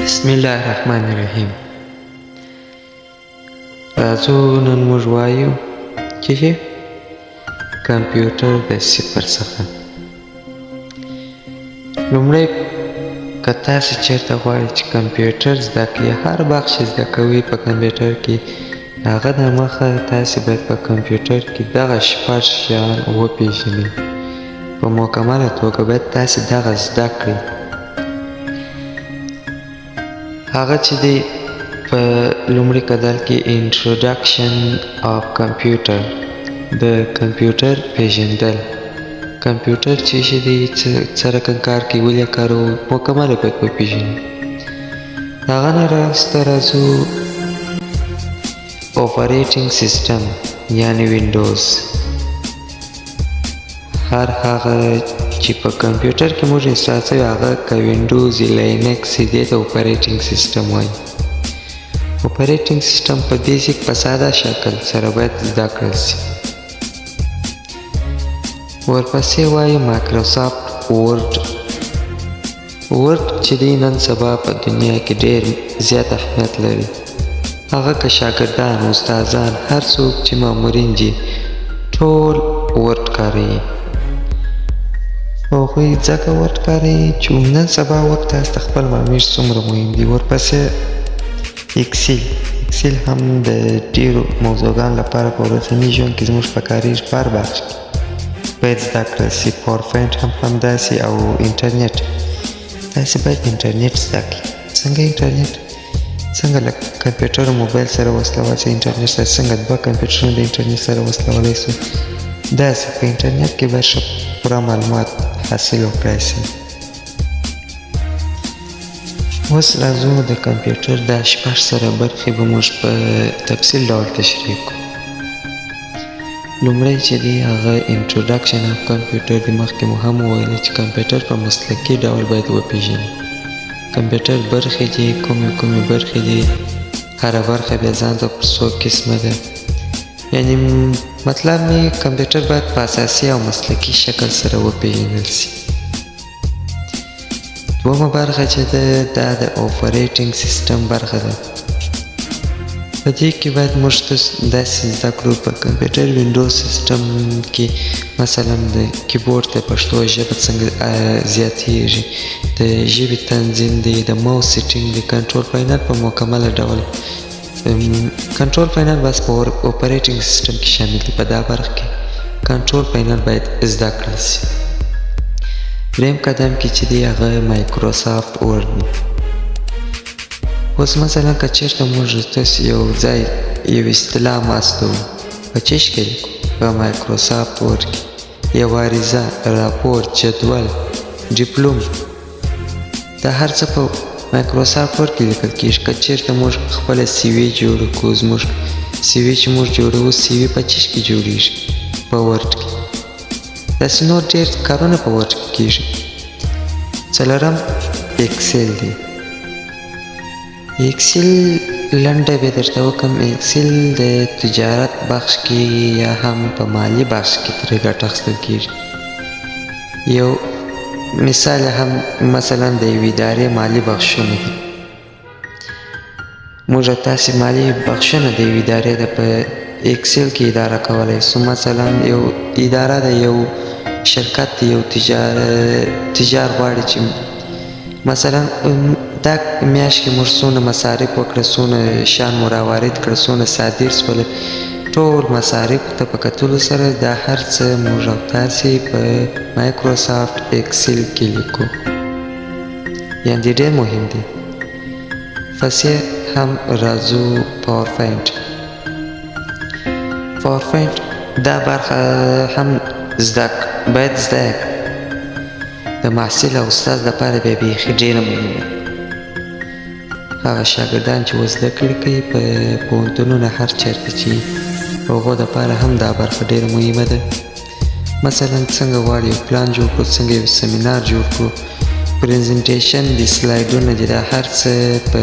بسم الله الرحمن الرحیم. راځو نن موږ وایو چې کمپیوټر د صفر څخه. لومړی که تاسې چېرته غواړئ چې کمپیوټر زده کړئ، هر بخش چې زده کوئ په کمپیوټر کې، هغه د مخه تاسې باید په کمپیوټر کې دغه شپږ شیان وپېژنئ. په مکمله توګه باید تاسې دغه زده کړئ. هغه چې دی په لومړي قدر کې انټروډکشن آف کمپیوټر، د کمپیوټر پیژندل. کمپیوټر چې شی دی، څه رقم کار کوي، ولې کاروو، مکمله باید وپېژنو. هغه نه وروسته راځو اپریټینګ سیسټم یعنې وینډوز. هر هغه چې په کمپیوټر کې موږ انسټال شوی، هغه که وینډوز یا لینکس دې ته اپریټینګ سیسټم وایي. اپریټینګ سیسټم په بیسیک په ساده شکل سره باید زده کړل شي. ورپسې وایي مایکروسافټ ورډ. ورډ چې دی نن سبا په دنیا کې ډېر زیات اهمیت لري. هغه که شاګردان، استادان، هر څوک چې مامورین دي، ټول ورډ کاروي. هغوی ځکه ورډ کاروي چې نن سبا ورډ تاسو ته خپل معلومېږي څومره مهم دي. ورپسې اکسل. اکسل هم د ډېرو موضوعګانو لپاره په ورځني ژوند کې زموږ په کارېږي. په هر بخش کې باید زده کړل شي. پاور پوینټ هم همداسې، او انټرنیټ. تاسې باید انټرنیټ زده کړئ. څنګه انټرنیټ؟ څنګه له کمپیوټر او موبایل سره وصلول شي انټرنیټ سره، څنګه دوه کمپیوټرونه د انټرنیټ سره وصلولی شو. داسې په انټرنیټ کې باید ښه پوره معلومات حاصل وکړای شي. اوس راځو د کمپیوټر دا شپږ سره برخې به موږ په تفصیل ډول تشریح کړو. لومړی چې دی هغه انټروډکشن اف کمپیوټر دی. مخکې مو هم وویل چې کمپیوټر په مسلکي ډول باید وپېژنئ. کمپیوټر برخې دي، کومې برخې دي، هره برخه بیا ځان ته پر څو قسمه ده. یعنې مطلب مې کمپیوټر باید په اساسي او مسلکي شکل سره وپېژندل شي. دومه برخه چې ده دا د اپریټینګ سیسټم برخه ده. په دې کې باید موږ داسې زده کړو په کمپیوټر وینډوز سیسټم کې مثلا د کیبورډ د پښتو ژبه څنګه زیاتېږي، د ژبې تنظیم دی، د ماوس سیټینګ دی، کنټرول پینل په مکمله ډول. کنټرول پینل بس په اپریټینګ سیسټم کې شامل دی. په دا برخه کې کنټرول پینل باید زده کړل شي. دریم قدم کې چې دی هغه مایکروسافټ ورډ دی. اوس مثلا که چېرته موږ تاسو یو ځای یو اصطلاح ماستو، په څه شي کې په مایکروسافټ ورډ کې یو عریضه، راپور، جدول، ډیپلوم، دا هر څه په مایکروسافټ ورډ کې لیکل کېږي. که چېرته موږ خپله سی وي جوړه کړو، زموږ سی وي چې موږ جوړوو، سی وي په څه کې جوړېږي؟ په ورډ کې. داسې نور ډېر کارونه په ورډ کې کېږي. څلورم اکسل دی. اکسل لنډه به درته وکړم. اکسل د تجارت بخش کې یا هم په مالي بخش کې ترې ګټه اخیستل کېږي. یو مثال هم مثلا د یوې ادارې مالي بخشونه دي. موږ تاسې مالي بخشونه د یوې ادارې د په اکسل کې اداره کولی شو. مثلا یو اداره د یو شرکت د یو تجار غواړي چې مثلا دا میاشت کې موږ څونه مصارف وکړه، څونه شیان مو راوارد کړه، څونه صادر شول، ټول مصارفو ته په کتلو سره دا هر څه موږ او تاسې په مایکروسافټ اکسل کې لیکو. یعنې ډېر مهم دی. پسې هم راځو پاور پوینټ. پاور پوینټ دا برخه هم باید زده کړو. د محصل او استاد لپاره بیا بیخي ډېره مهمه ده. هغه شاګردان چې اوس زده کړې کوي په پوهنتونونه هر چېرته چې هغو دپاره هم دا برخه ډېره مهمه ده. مثلا څنګه غواړي یو پلان جوړ کړو، څنګه یو سیمینار جوړ کړو، پریزنټیشن دي، سلایډونه دي، دا هر څه په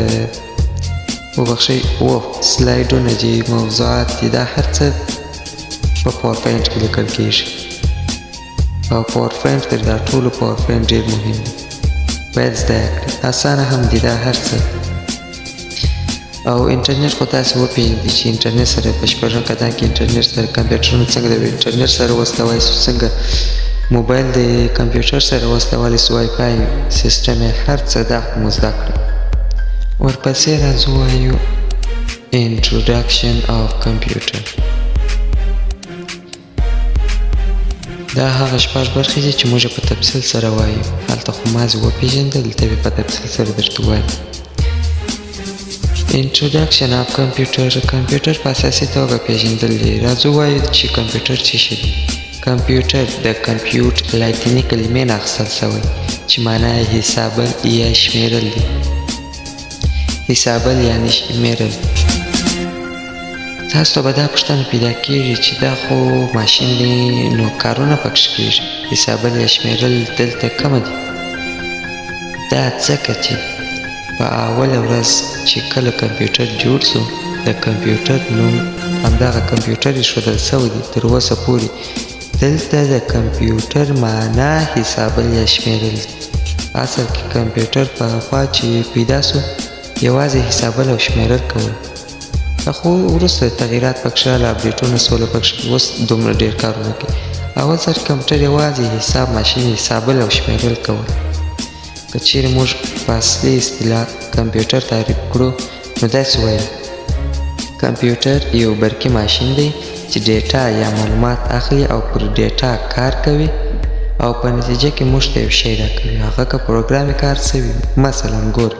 سلایډونه دي، موضوعات دي، دا هر څه په پاور پوینټ کې لیکل کېږي. او پاور پوینټ تر دا ټولو پاور پوینټ ډېر مهم دی. باید زده کړي. اسانه هم دي دا هر څه. او انټرنیټ خو تاسې وپېژنئ چې انټرنیټ سره بشپړ کدان کې انټرنیټ سره کمپیوټرونه څنګه د انټرنیټ سره وصلولی سو، څنګه موبایل د کمپیوټر سره وصلولی سو، وای فای سیسټم یې هر څه دا خو مو زده کړل. ورپسې راځو وایو Introduction of Computer. دا هغه شپږ برخې دي چې موږ په تفصیل سره وایو. هلته خو مازې وپېژندل، دلته په تفصیل سره درته وایم. Introduction of Computer. کمپیوټر په اساسي توګه پېژندل دي. راځو وایو چې کمپیوټر څه شی دی. کمپیوټر د کمپیوټ لاتیني کلمې نه اخیستل سوی چې معنی یې حسابل یا شمېرل دی. حسابل یعنې شمېرل. تاسو ته به دا پوښتنه پیدا کېږي چې دا خو ماشین دی، نو کارونه پکښې کېږي. حسابل یا شمېرل دلته کمه دي. دا ځکه چې په اوله ورځ چې کله کمپیوټر جوړ سو، د کمپیوټر نوم همدغه کمپیوټر ایښودل سوی دی تر اوسه پورې. دلته د کمپیوټر معنا حسابل یا شمېرل دی. اصل کې کمپیوټر په خوا چې پیدا سو یوازې حسابل او شمېرل کول. خو وروسته تغییرات پکښې راغله، اپډیټونه سوله پکښې، اوس دومره ډېر کارونه کوي. اول سر کمپیوټر یوازې حساب ماشین حسابل او شمېرل کول. که چیرې موږ په اصلي اصطلاح کمپیوټر تعریف کړو نو داسې وایو: کمپیوټر یو برقي ماشین دی چې ډیټا یا معلومات اخلي او پر ډیټا کار کوي او په نتیجه کې موږ ته یو شی راکوي، هغه که پروګرام یې کار سوي. مثلا ګوره،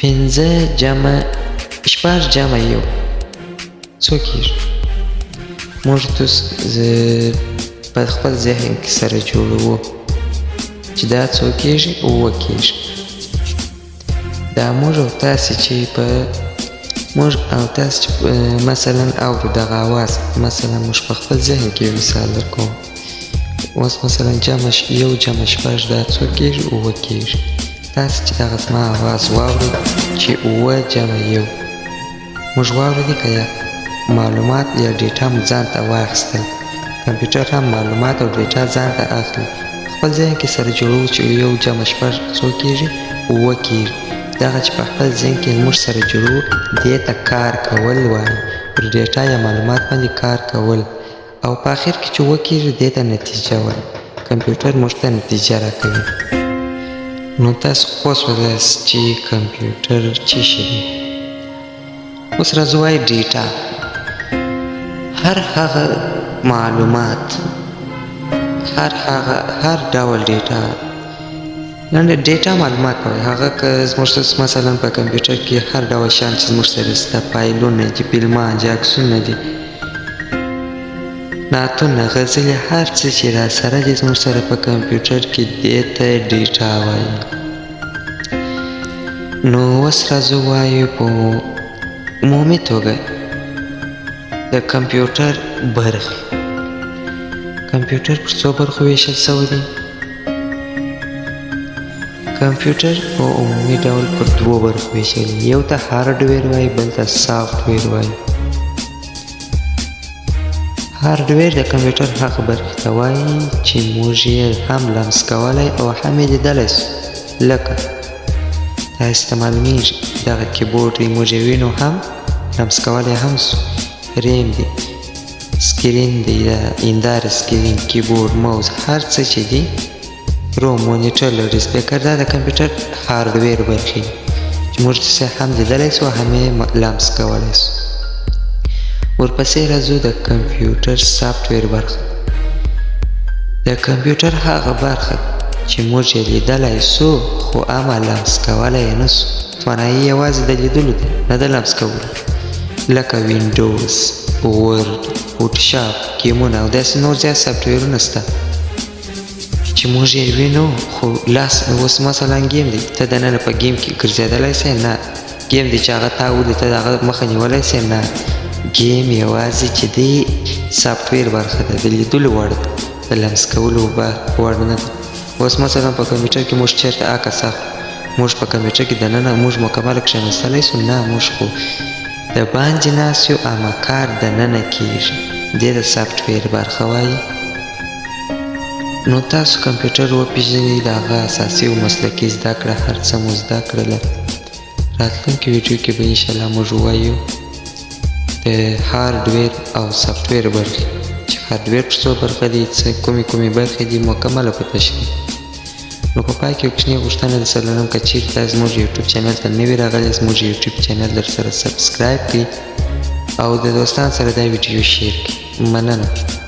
5 جمع 1 څو کېږي؟ موږ په خپل ذهن کې سره جوړوو چې دا څو کېږي؟ 7 کېږي. دا موږ او تاسې چې مثلا اورو دغه اواز، مثلا موږ په خپل ذهن کې یو مثال درکوم. اوس مثلا 1 جمع 6 دا څو کېږي؟ 7 کېږي. تاسې چې دغه زما اواز واورئ چې 7 جمع 1 موږ واورېدې که یا معلومات یا ډیټا مو ځان ته واخیستل. کمپیوټر هم معلومات او ډیټا ځان ته اخلي. خپل ذهن کې سره جوړوو چې 1 جمع 6 څو کېږي؟ 7 کېږي. دغه چې په خپل ذهن کې موږ سره جوړوو دې ته کار کول وایي. پر ډیټا یا معلومات باندې کار کول. او په آخر کې چې 7 کېږي دې ته نتیجه وایي. کمپیوټر موږ ته نتیجه راکوي. نو تاسو پوه شولاست چې کمپیوټر څه شی دی. اوس راځو وایو ډیټا. هر هغه معلومات، هر ډول ډیټا، ډیټا معلومات وایي. هغه که زموږ مثلا په کمپیوټر کې هر ډول شیان چې زموږ سره شته، فایلونه دي، فلمان دي، عکسونه دي، نعتونه، غزلې، هر څه چې را سره دي زموږ سره په کمپیوټر کې دې ته ډیټا وایي. نو اوس راځو وایو په عمومي توګه د کمپیوټر برخې. کمپیوټر پر څو برخو ویشل سوی دی؟ کمپیوټر په عمومي ډول پر 2 برخو ویشل دی. یو ته هارډویر وایي، بل ته سافټویر وایي. هارډویر د کمپیوټر هغه برخې ته وایي چې موږ یې هم لمس کولی او هم یې لیدلی سو. لکه تاسې ته معلومیږي دغه کیبورډ دی، موږ یې وینو هم لمس کولی هم سو. ریم دی، سکرین دی، هنداره سکرین، کیبورډ، موز، هر څه چې دی، روم، مونیټر، لوډ سپیکر، دا د کمپیوټر هارډویر برخې دي چې موږ څه هم لیدلی سو هم یې لمس کولی سو. ورپسې راځو د کمپیوټر سافټویر برخه. د کمپیوټر هغه برخه چې موږ یې لیدلی سو خو اما لمس کولی یې نه سو. توانایي یوازې د لیدلو دی، نه د لمس کولو. لکه وینډوز، ورډ، فوټوشاپ، ګیمونه او داسې نور زیات سافټویرونه شته چې موږ یې وینو خو لاس. اوس مثلا ګیم دی، ته دننه په ګیم کې ګرځېدلی سې؟ نه. ګیم دی چې هغه تا ولید، ته د هغه مخه نیولی سې؟ نه. ګیم یوازې چې دی سافټویر برخه ده، د لیدلو وړ ده، د لمس کولو وړ نه ده. اوس مثلا په کمپیوټر کې موږ چېرته عکس اخلو، موږ په کمپیوټر کې دننه موږ مکمل کښېنستلی سو؟ نه، موږ خو د باندې ناست یو، اما کار دننه کېږي. دې ته سافټویر برخه وایي. نو تاسو کمپیوټر وپېژنئ د هغه اساسي او مسلکي زده کړه هر څه مو زده کړله. راتلونکي ویډیو کې به انشاءالله موږ ووایو د هارډویر او سافټویر برخې چې هارډویر په څو برخه دي، کومې برخې دي مکمله په تشریح. نو په پای کې یو کوچنۍ غوښتنه درسره لرم که چیرې تاسو زموږ یوټیوب چینل ته نوي راغلئ، زموږ یوټیوب چینل درسره سبسکرایب کړئ او د دوستانو سره دا ویډیو شیر کړئ. مننه.